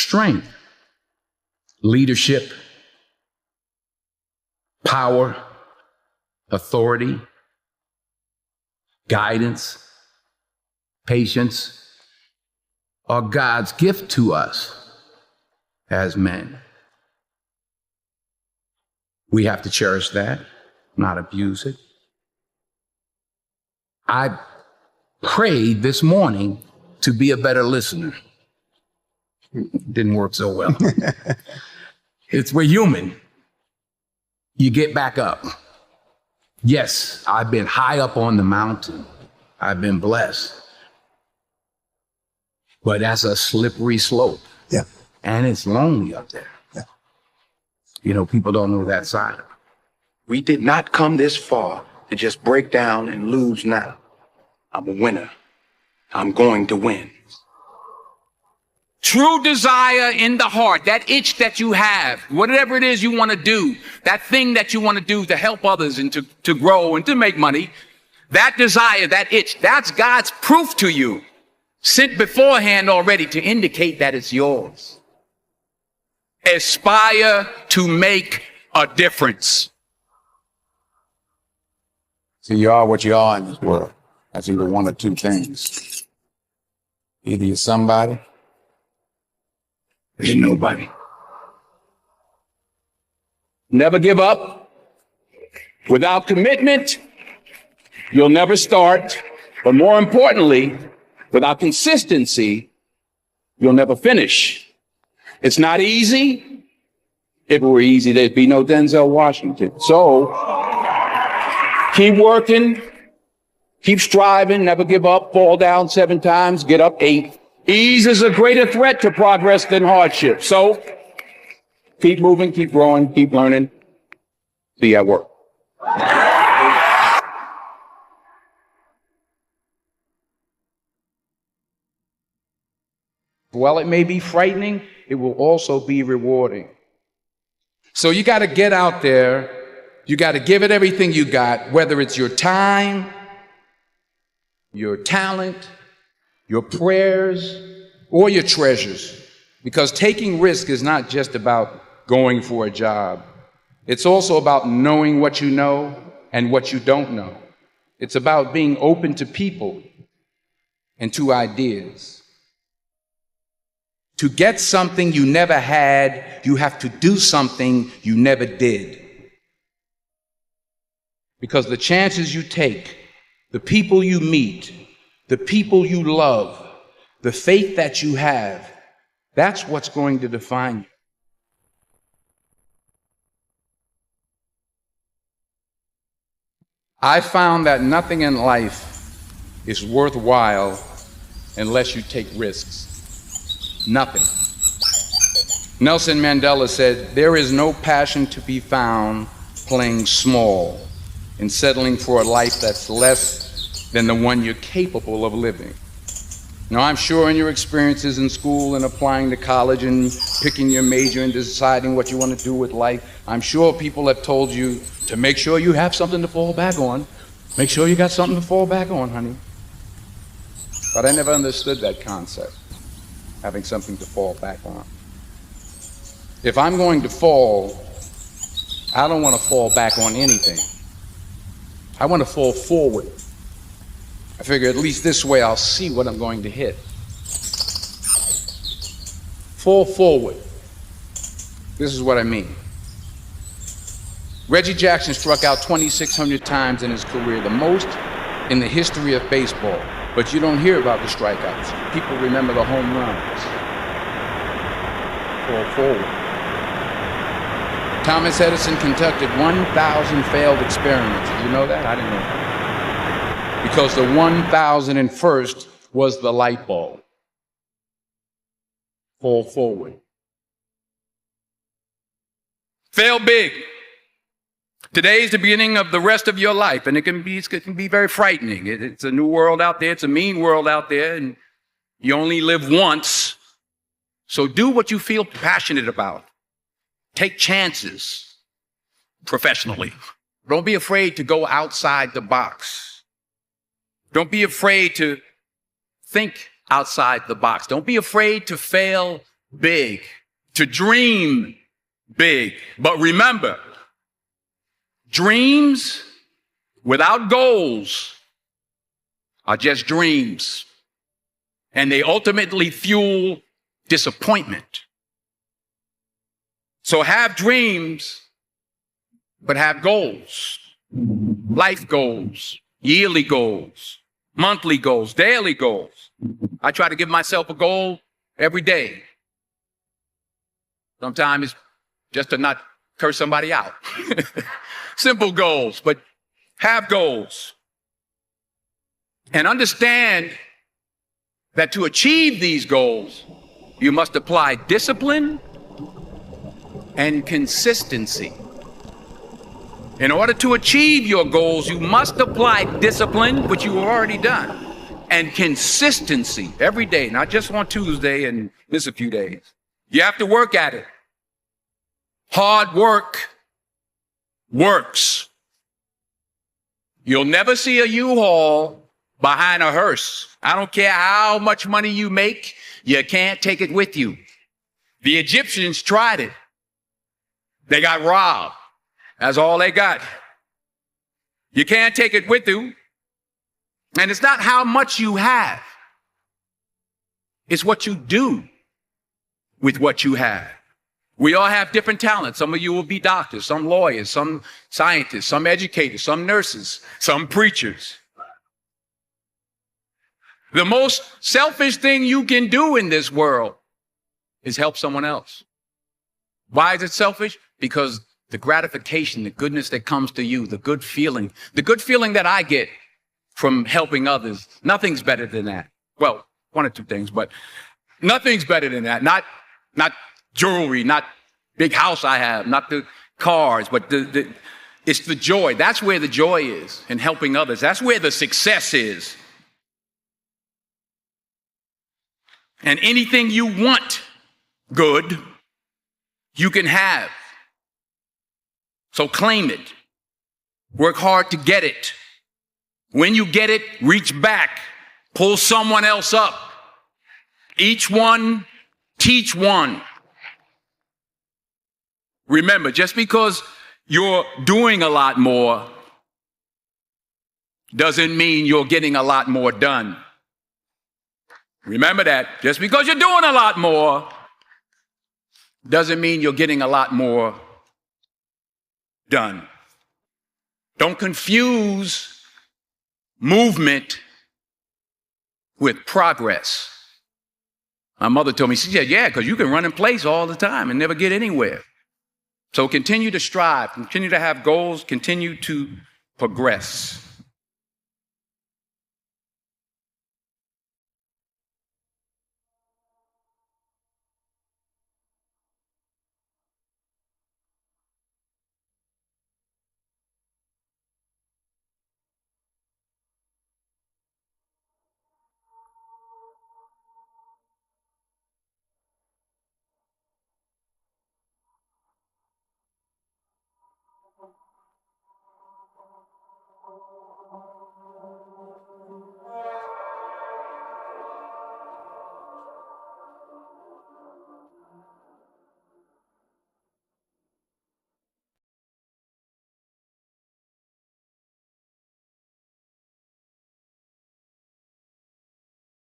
strength, leadership, power, authority, guidance, patience are God's gift to us as men. We have to cherish that, not abuse it. I prayed this morning to be a better listener. It didn't work so well. We're human. You get back up. Yes, I've been high up on the mountain. I've been blessed. But that's a slippery slope. Yeah. And it's lonely up there. Yeah. You know, people don't know that side of it. We did not come this far to just break down and lose now. I'm a winner. I'm going to win. True desire in the heart, that itch that you have, whatever it is you want to do, that thing that you want to do to help others and to grow and to make money, that desire, that itch, that's God's proof to you, sent beforehand already to indicate that it's yours. Aspire to make a difference. See, you are what you are in this world. That's either one or two things. Either you're somebody, There's nobody. Never give up. Without commitment, you'll never start. But more importantly, without consistency, you'll never finish. It's not easy. If it were easy, there'd be no Denzel Washington. So keep working, keep striving, never give up, fall down 7 times, get up 8. Ease is a greater threat to progress than hardship. So keep moving, keep growing, keep learning. See you at work. While it may be frightening, it will also be rewarding. So you got to get out there. You got to give it everything you got, whether it's your time, your talent, your prayers, or your treasures. Because taking risk is not just about going for a job. It's also about knowing what you know and what you don't know. It's about being open to people and to ideas. To get something you never had, you have to do something you never did. Because the chances you take, the people you meet, the people you love, the faith that you have, that's what's going to define you. I found that nothing in life is worthwhile unless you take risks. Nothing. Nelson Mandela said, "There is no passion to be found playing small and settling for a life that's less than the one you're capable of living." Now, I'm sure in your experiences in school and applying to college and picking your major and deciding what you want to do with life, I'm sure people have told you to make sure you have something to fall back on. Make sure you got something to fall back on, honey. But I never understood that concept, having something to fall back on. If I'm going to fall, I don't want to fall back on anything. I want to fall forward. I figure at least this way I'll see what I'm going to hit. Fall forward. This is what I mean. Reggie Jackson struck out 2,600 times in his career, the most in the history of baseball. But you don't hear about the strikeouts. People remember the home runs. Fall forward. Thomas Edison conducted 1,000 failed experiments. Did you know that? I didn't know that. Because the 1,001st was the light bulb. Fall forward. Fail big. Today is the beginning of the rest of your life, and it can be very frightening. It's a new world out there. It's a mean world out there, and you only live once. So do what you feel passionate about. Take chances professionally. Don't be afraid to go outside the box. Don't be afraid to think outside the box. Don't be afraid to fail big, to dream big. But remember, dreams without goals are just dreams, and they ultimately fuel disappointment. So have dreams, but have goals, life goals, yearly goals, monthly goals, daily goals. I try to give myself a goal every day. Sometimes it's just to not curse somebody out. Simple goals, but have goals. And understand that to achieve these goals, you must apply discipline and consistency. In order to achieve your goals, you must apply discipline, which you have already done, and consistency every day, not just on Tuesday and miss a few days. You have to work at it. Hard work works. You'll never see a U-Haul behind a hearse. I don't care how much money you make, you can't take it with you. The Egyptians tried it. They got robbed. That's all they got. You can't take it with you. And it's not how much you have. It's what you do with what you have. We all have different talents. Some of you will be doctors, some lawyers, some scientists, some educators, some nurses, some preachers. The most selfish thing you can do in this world is help someone else. Why is it selfish? Because the gratification, the goodness that comes to you, the good feeling that I get from helping others, nothing's better than that. Well, one or two things, but nothing's better than that. Not jewelry, not big house I have, not the cars, but it's the joy. That's where the joy is in helping others. That's where the success is. And anything you want good, you can have. So claim it. Work hard to get it. When you get it, reach back. Pull someone else up. Each one, teach one. Remember, just because you're doing a lot more doesn't mean you're getting a lot more done. Remember that. Just because you're doing a lot more doesn't mean you're getting a lot more done. Don't confuse movement with progress. My mother told me, she said, yeah, because you can run in place all the time and never get anywhere. So continue to strive, continue to have goals, continue to progress.